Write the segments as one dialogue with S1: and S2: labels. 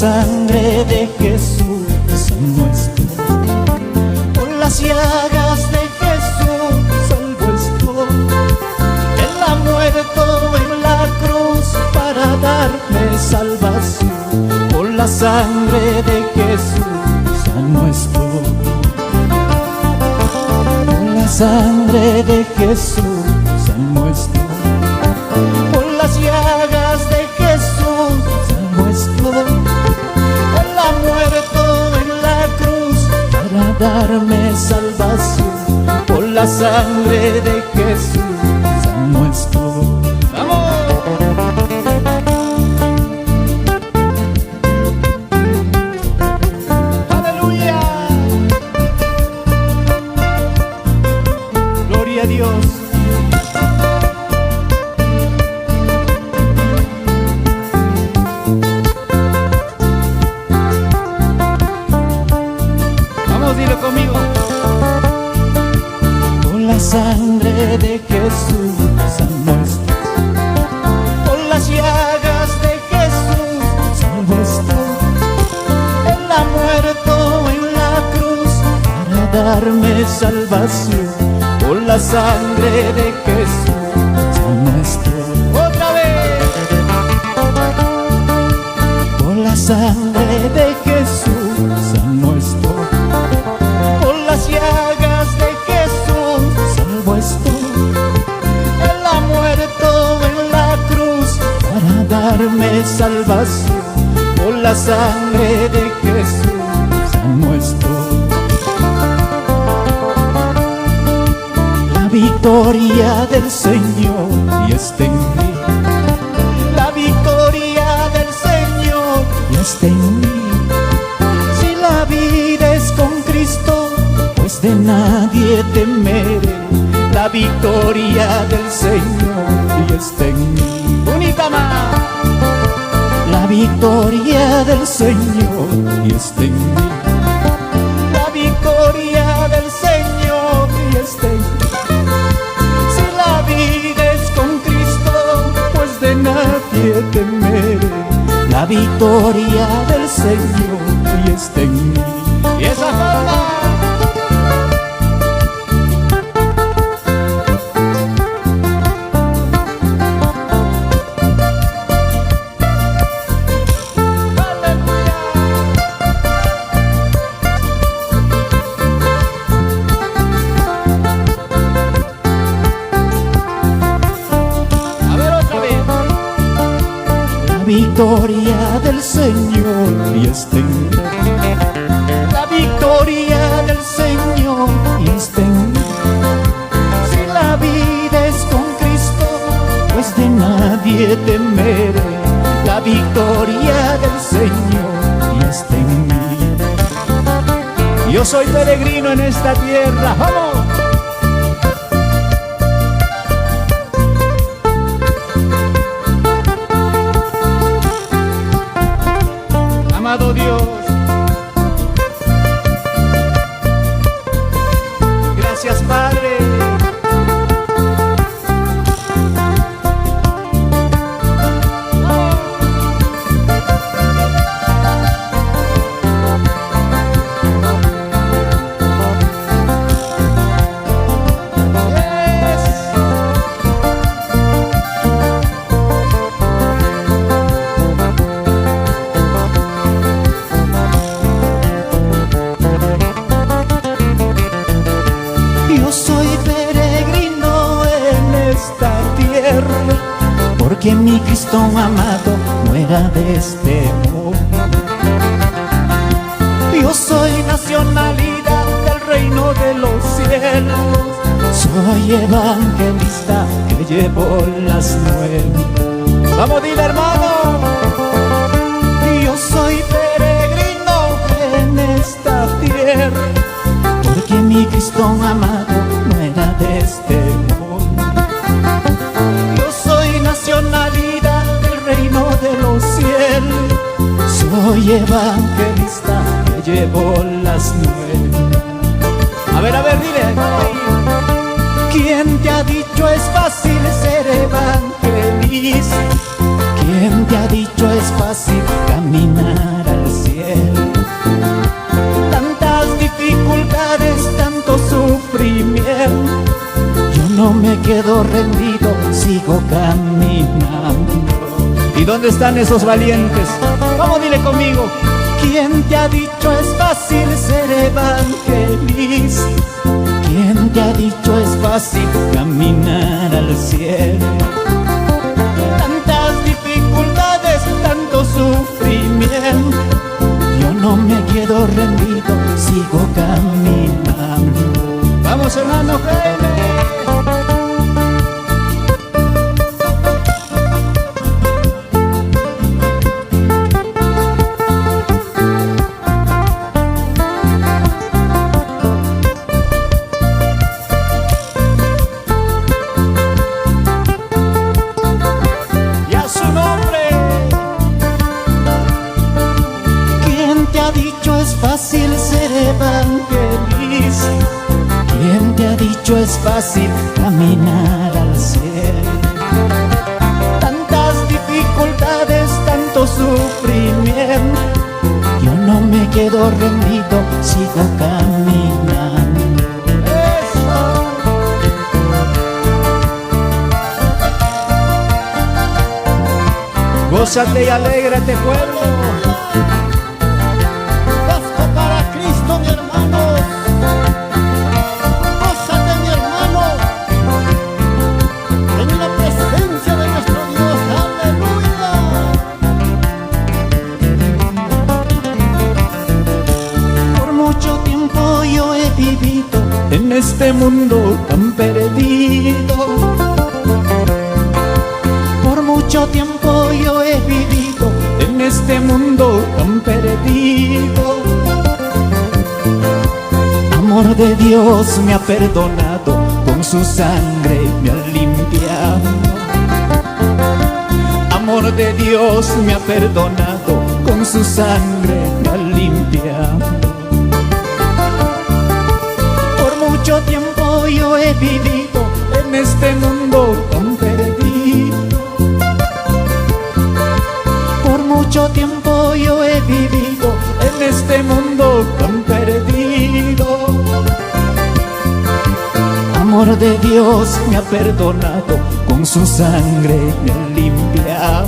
S1: sangre de Jesús salvo estoy. Por las llagas de Jesús salvo estoy. Él ha muerto en la cruz para darme salvación. Por la sangre de Jesús sano estoy. Por la sangre de Jesús sano estoy. Por las llagas de Jesús salvo estoy. Él ha muerto en la cruz para darme salvación. Por la sangre de Jesús sano estoy. ¡Vamos! Gloria a Dios. Vamos, dilo conmigo. Por la sangre de Jesús salvo estoy. Por las llagas de Jesús salvo estoy. Él ha muerto en la cruz para darme salvación. Por la sangre de Jesús sano estoy. Otra vez. Por la sangre de Jesús sano estoy. Por las llagas de Jesús salvo estoy. Él ha muerto en la cruz para darme salvación. Por la sangre de Jesús sano estoy. La victoria del Señor y está en mí. La victoria del Señor y está en mí. Si la vida es con Cristo, pues de nadie temeré. La victoria del Señor y está en mí. Unita más. La victoria del Señor y está en mí. La victoria del Señor y está en mí. Nadie temeré. La victoria del Señor y está en mí. Y esa palma. Victoria del Señor y está en mí. La victoria del Señor y está en mí. Si la vida es con Cristo, pues de nadie temeré. La victoria del Señor y está en mí. Yo soy peregrino en esta tierra. ¡Vamos! Amado Dios, gracias Padre. Que mi Cristo amado muera de este mundo. Yo soy nacionalidad del reino de los cielos. Soy evangelista que llevo las nuevas. Vamos, dile hermano. Yo soy peregrino en esta tierra, porque mi Cristo amado muera de este mundo. Nacionalidad del reino de los cielos. Soy evangelista que llevo las nuevas. A ver, dile. ¿Quién te ha dicho es fácil ser evangelista? ¿Quién te ha dicho es fácil caminar al cielo. Tantas dificultades, tanto sufrimiento, yo no me quedo rendido, sigo caminando. ¿Y dónde están esos valientes? Vamos, dile conmigo. ¿Quién te ha dicho es fácil ser evangelista? ¿Quién te ha dicho es fácil caminar al cielo? Tantas dificultades, tanto sufrimiento, yo no me quedo rendido, sigo caminando. Vamos, hermano Jaime. Fácil ser evangelista. ¿Quién te ha dicho es fácil caminar al cielo? Tantas dificultades, tanto sufrimiento, yo no me quedo rendido, sigo caminando. ¡Eso! Gózate y alégrate, pueblo. En este mundo tan perdido, por mucho tiempo yo he vivido en este mundo tan perdido. Amor de Dios me ha perdonado, con su sangre me ha limpiado. Amor de Dios me ha perdonado, con su sangre me ha limpiado. Mucho tiempo yo he vivido en este mundo tan perdido. Por mucho tiempo yo he vivido en este mundo tan perdido. Amor de Dios me ha perdonado, con su sangre me ha limpiado.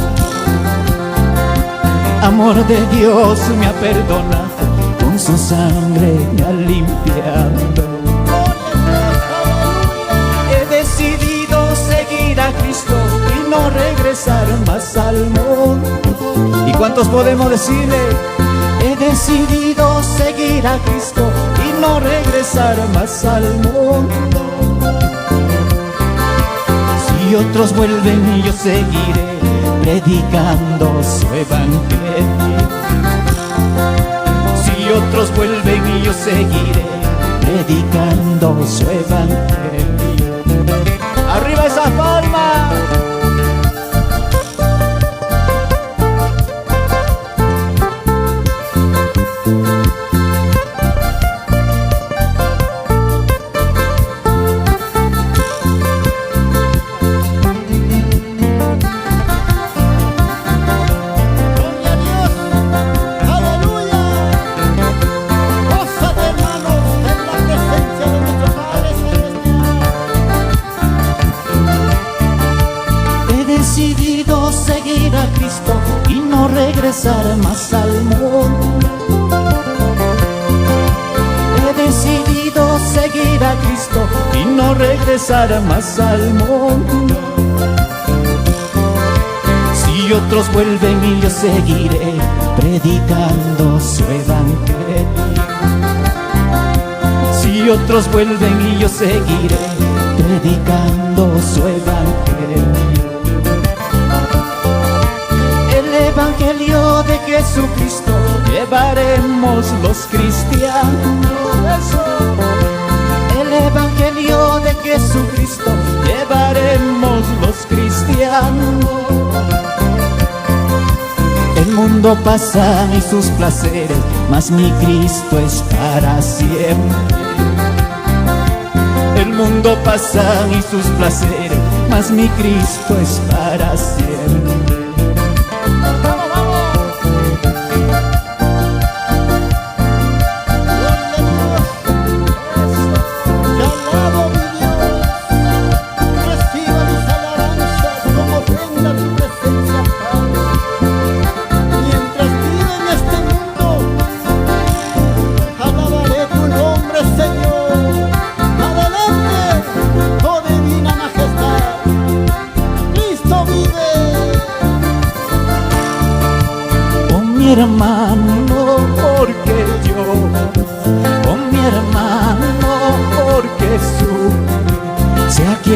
S1: Amor de Dios me ha perdonado, con su sangre me ha limpiado. A Cristo y no regresar más al mundo. ¿Y cuántos podemos decirle? He decidido seguir a Cristo y no regresar más al mundo. Si otros vuelven, yo seguiré predicando su evangelio. Si otros vuelven, yo seguiré predicando su evangelio. ¡Arriba esa palma! Regresar más al mundo. He decidido seguir a Cristo y no regresar más al mundo. Si otros vuelven y yo seguiré predicando su evangelio. Si otros vuelven y yo seguiré predicando su evangelio. El evangelio de Jesucristo llevaremos los cristianos. El evangelio de Jesucristo llevaremos los cristianos. El mundo pasa y sus placeres, mas mi Cristo es para siempre. El mundo pasa y sus placeres, mas mi Cristo es para siempre.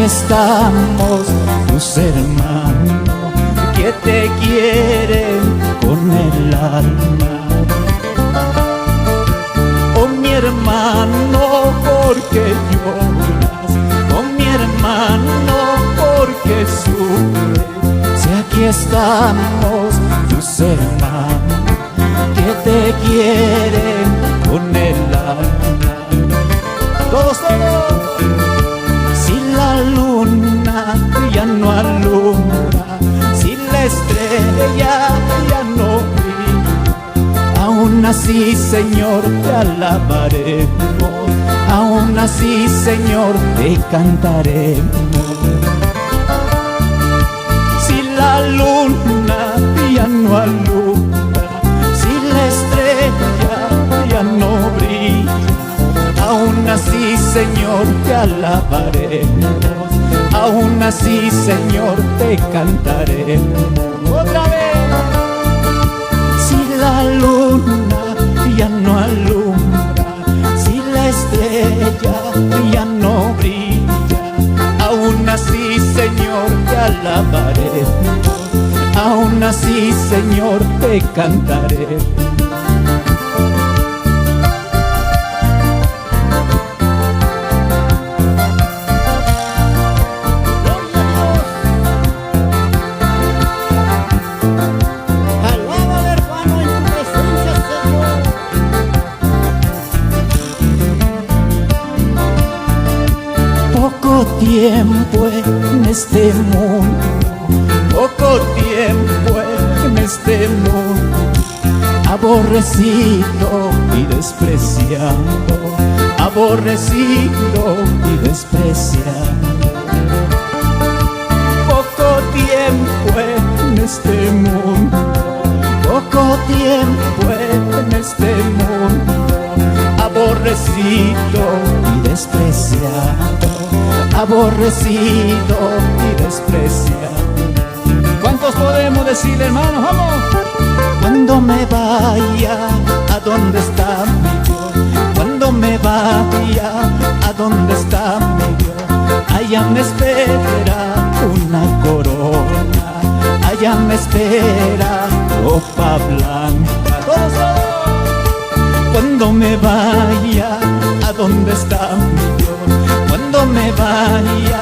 S1: estamos tus hermanos que te quieren con el alma. Oh mi hermano, ¿por qué lloras? Oh mi hermano, ¿por qué sufres? Si aquí estamos tus hermanos que te quieren con el alma. Todos, todos. Si la luna ya no alumbra, si la estrella ya no brilla, aún así, Señor, te alabaremos, aún así, Señor, te cantaremos. Si la luna ya no alumbra, si la estrella ya no brilla, aún así, Señor, te alabaremos, aún así, Señor, te cantaremos. Otra vez. Si la luna ya no alumbra, si la estrella ya no brilla, aún así, Señor, te alabaremos, aún así, Señor, te cantaremos. Poco tiempo en este mundo, poco tiempo en este mundo, aborrecido y despreciado, aborrecido y despreciado. Poco tiempo en este mundo, poco tiempo en este mundo, aborrecido y despreciado, aborrecido y despreciado. ¿Cuántos podemos decir, hermanos? ¡Vamos! Cuando me vaya, ¿a dónde está mi Dios? Cuando me vaya, ¿a dónde está mi Dios? Allá me espera una corona, allá me espera ropa blanca. ¡Todos! Cuando me vaya, ¿a dónde está mi Dios? Cuando me vaya,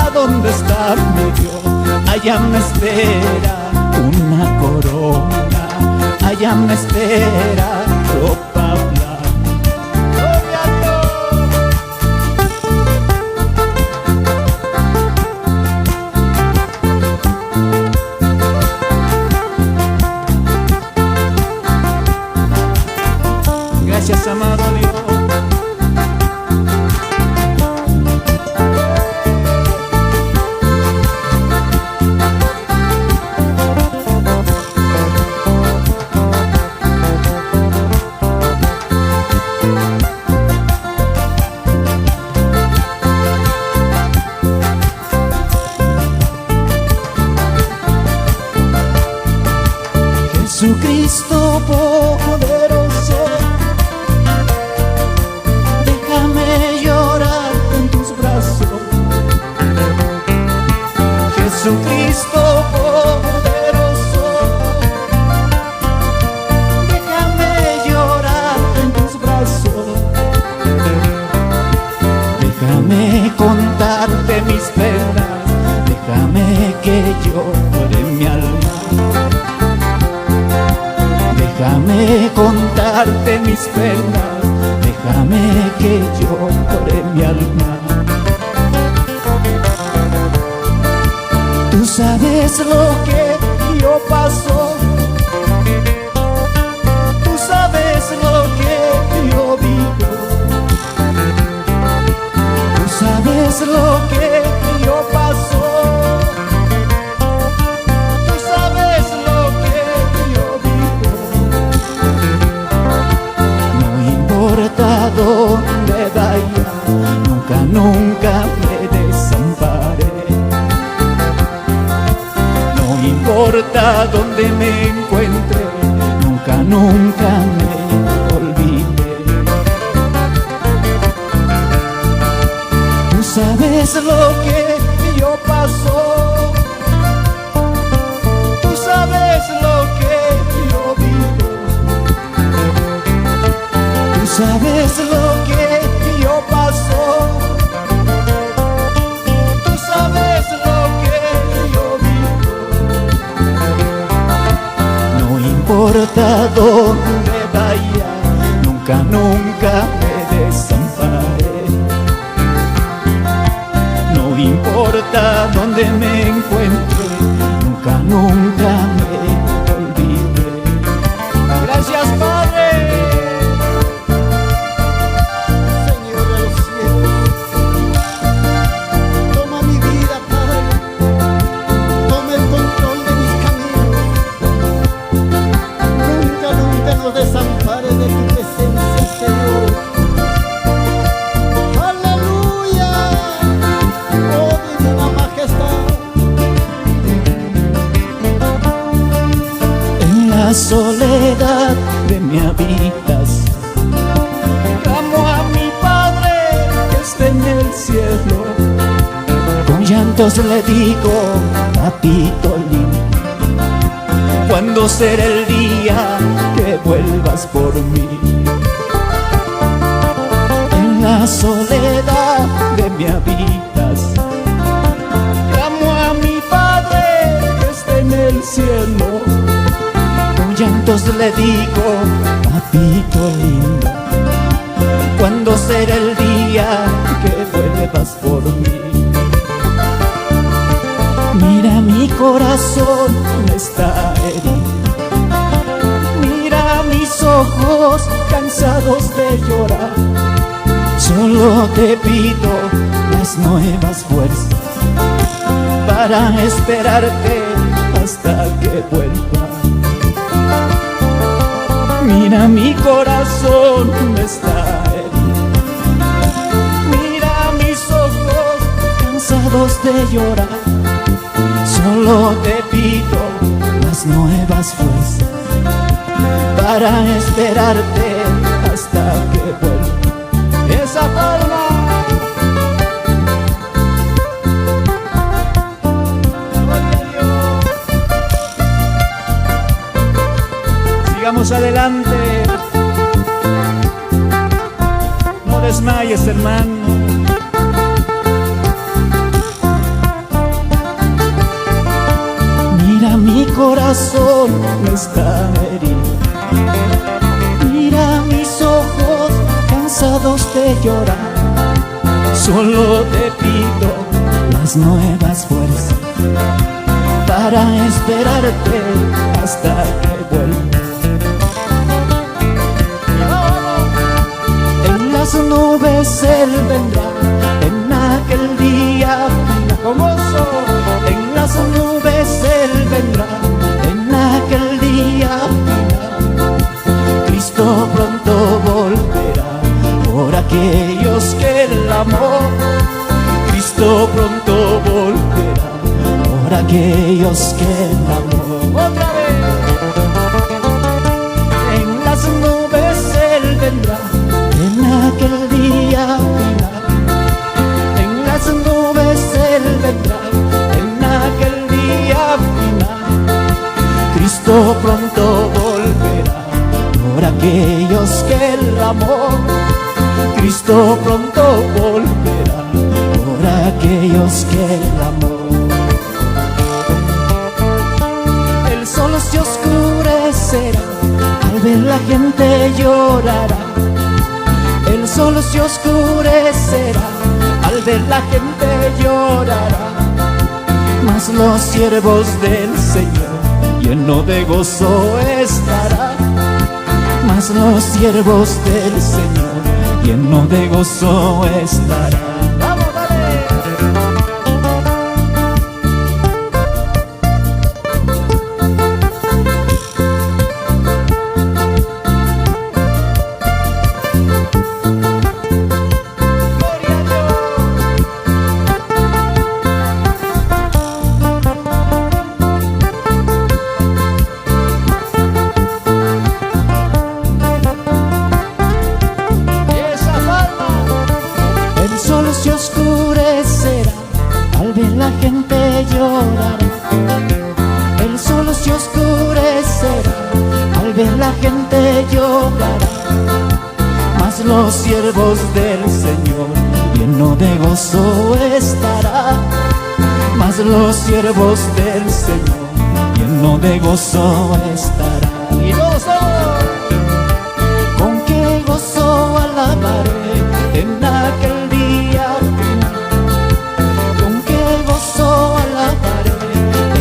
S1: ¿a dónde está mi Dios? Allá me espera una corona, allá me espera ropa blanca. Gracias, amado Dios. Jesucristo poderoso, déjame llorar en tus brazos. Jesucristo poderoso, déjame llorar en tus brazos. Déjame contarte mis penas, déjame que llore mi alma. Déjame contarte mis penas, déjame que llore mi alma. Tú sabes lo que yo paso, tú sabes lo que yo vivo, tú sabes lo que yo paso. Donde vaya, nunca, nunca me desamparé. No importa donde me encuentre, nunca, nunca me olvidé. Tú sabes lo que pasó. Tú sabes lo que yo vivo, tú sabes lo que yo paso, tú sabes lo que yo vivo. No importa dónde vaya, nunca, nunca me desamparé. No importa dónde me encuentre, nunca, nunca me olvidé. Gracias, Padre.
S2: Señor de los cielos, toma mi vida, Padre, toma el control de mis caminos. Nunca, nunca nos desampares de tu presencia, Señor. Aleluya, oh divina majestad.
S1: En la soledad de mi habitación, amo a mi Padre que está en el cielo. Con llantos le digo, papito lindo, ¿cuándo será el día que vuelvas por mí? En la soledad de mi habitación, amo a mi Padre que está en el cielo. Con llantos le digo, papito lindo, ¿cuándo será el día que vuelvas por mí? Mira mi corazón está herido, mira mis ojos cansados de llorar. Solo te pido las nuevas fuerzas para esperarte hasta que vuelva. Mira mi corazón está herido, mira mis ojos cansados de llorar. Solo te pido las nuevas fuerzas para esperarte hasta que vuelva. Esa palma. Gloria a Dios. Sigamos adelante. No desmayes, hermano. Mira mi corazón está herido, mira mis ojos cansados de llorar. Solo te pido las nuevas fuerzas para esperarte hasta que vuelva. En las nubes Él vendrá, en aquel día final. Como soy, en las nubes Él vendrá, en aquel día final. Cristo pronto volverá por aquellos que Él amó. Cristo pronto volverá por aquellos que Él amó. Otra vez. En las nubes Él vendrá, en aquel día final. En las nubes Él vendrá, en aquel día final. Cristo pronto volverá por aquellos que Él amó. Cristo pronto volverá por aquellos que Él amó. El sol se oscurecerá, al ver la gente llorará. El sol se oscurecerá, al ver la gente llorará. Mas los siervos del Señor lleno de gozo estarán. Mas los siervos del Señor lleno de gozo estarán. ¡Vamos, dale! la gente llorará, el sol se oscurecerá, al ver la gente llorará, mas los siervos del Señor lleno de gozo estará, mas los siervos del Señor lleno de gozo estará. Y gozo, con qué gozo alabaré en aquel día final, con qué gozo alabaré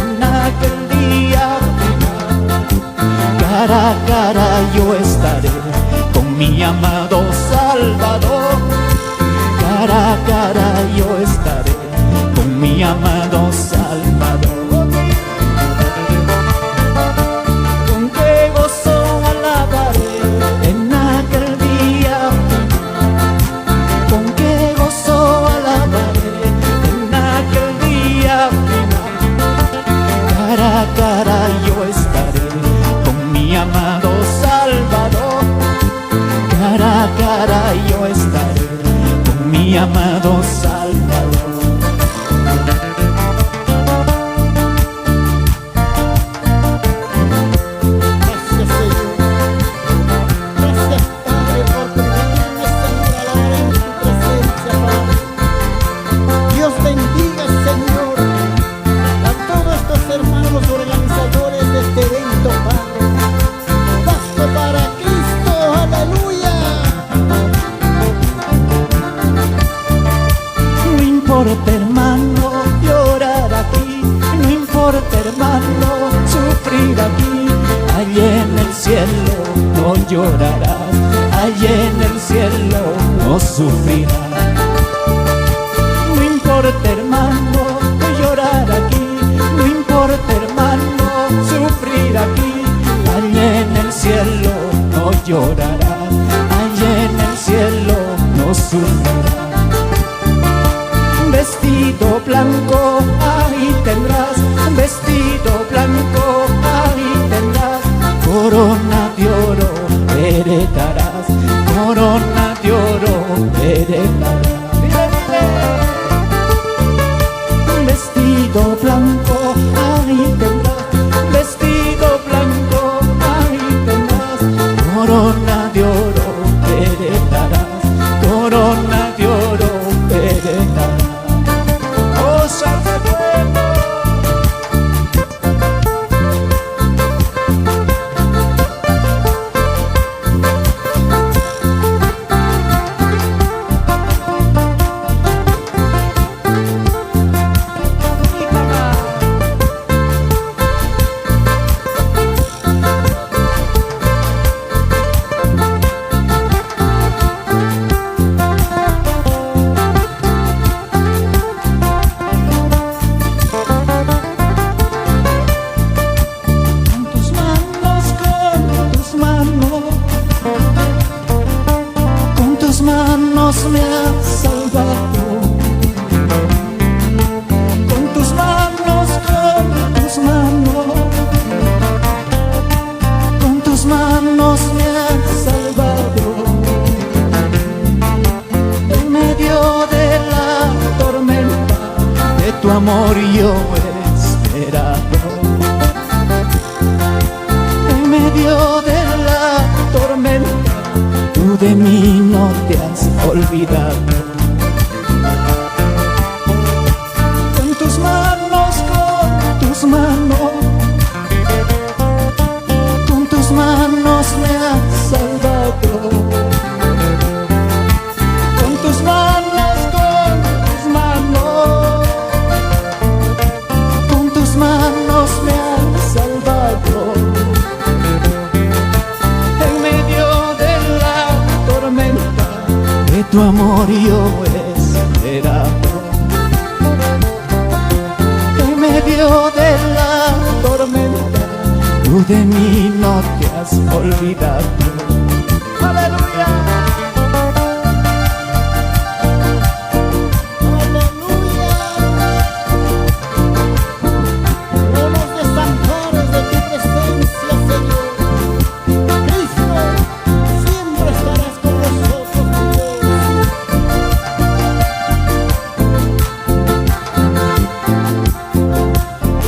S1: en aquel día final. Cara a cara yo estaré con mi amado Salvador, cara a cara yo estaré con mi amado Salvador. Con qué gozo alabaré en aquel día final, con qué gozo alabaré en aquel día final. Cara a cara yo estaré con mi amado Salvador, cara a cara yo estaré con mi amado Salvador.
S2: Gracias, Señor. Gracias, Padre, por permitirme, Señor, alabar en tu presencia, Padre. Dios bendiga, Señor, a todos estos hermanos organizadores de este evento, Padre. Pasto para Cristo, aleluya.
S1: No importa, hermano, llorar aquí, no importa, hermano, sufrir aquí. Allí en el cielo no llorarás, allí en el cielo no sufrirás. No importa, hermano, llorar aquí, no importa, hermano, sufrir aquí. Allí en el cielo no llorarás, allí en el cielo no sufrirás. Vestido blanco, ahí tendrás, vestido blanco, ahí tendrás, corona de oro heredarás, corona de oro heredarás. Dile, dile. Vestido blanco, ahí tendrás, vestido blanco, ahí tendrás, corona de oro heredarás, corona de oro heredarás. Oh, salve pueblo. Con tus manos me has salvado, con tus manos, con tus manos, con tus manos me has salvado. En medio de la tormenta de tu amor yo he esperado, en medio de la tormenta tú de mí no te has olvidado. Con tus manos, con tus manos, con tus manos me has salvado. Con tus manos, con tus manos, con tus manos me has salvado. En medio de la tormenta de tu amor yo he esperado. En medio de la tormenta tú de mí no te has olvidado. ¡Aleluya!
S2: Aleluya. No nos desampares de tu presencia, Señor. Cristo, siempre estarás con nosotros, mi Dios.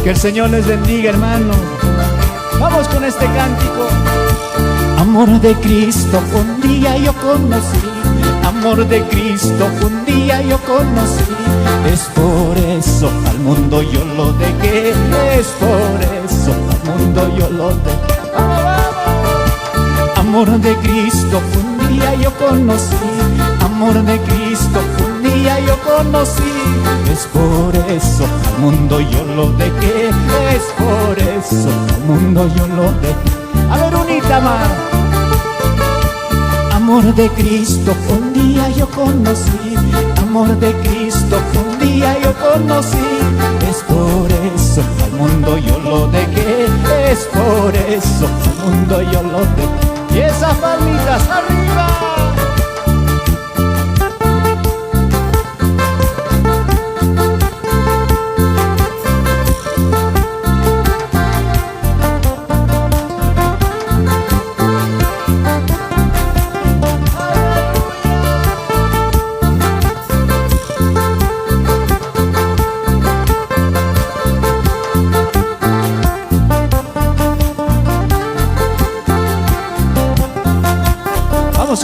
S1: Que el Señor les bendiga, hermano. Vamos con este cántico. Amor de Cristo un día yo conocí, amor de Cristo un día yo conocí. Es por eso al mundo yo lo dejé, es por eso al mundo yo lo dejé. Amor de Cristo un día yo conocí, amor de Cristo un día yo conocí. Es por eso al mundo yo lo dejé, es por eso al mundo yo lo dejé. A ver, unita más. Amor de Cristo un día yo conocí, amor de Cristo un día yo conocí. Es por eso al mundo yo lo dejé, es por eso al mundo yo lo dejé. Y esas palmitas arriba.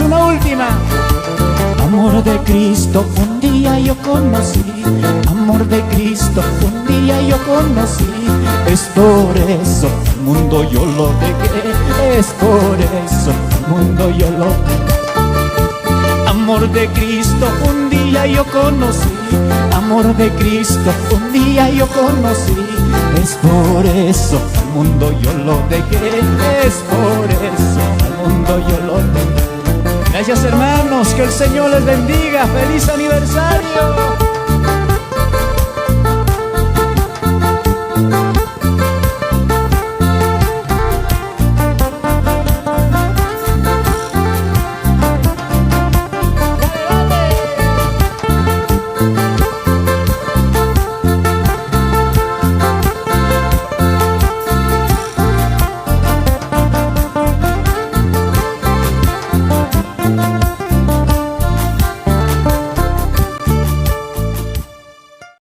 S1: Una última. Amor de Cristo un día yo conocí, amor de Cristo un día yo conocí. Es por eso al mundo yo lo dejé, es por eso al mundo yo lo dejé. Amor de Cristo un día yo conocí, amor de Cristo un día yo conocí. Es por eso al mundo yo lo dejé, es por eso al mundo yo lo dejé. Gracias, hermanos, que el Señor les bendiga. ¡Feliz aniversario!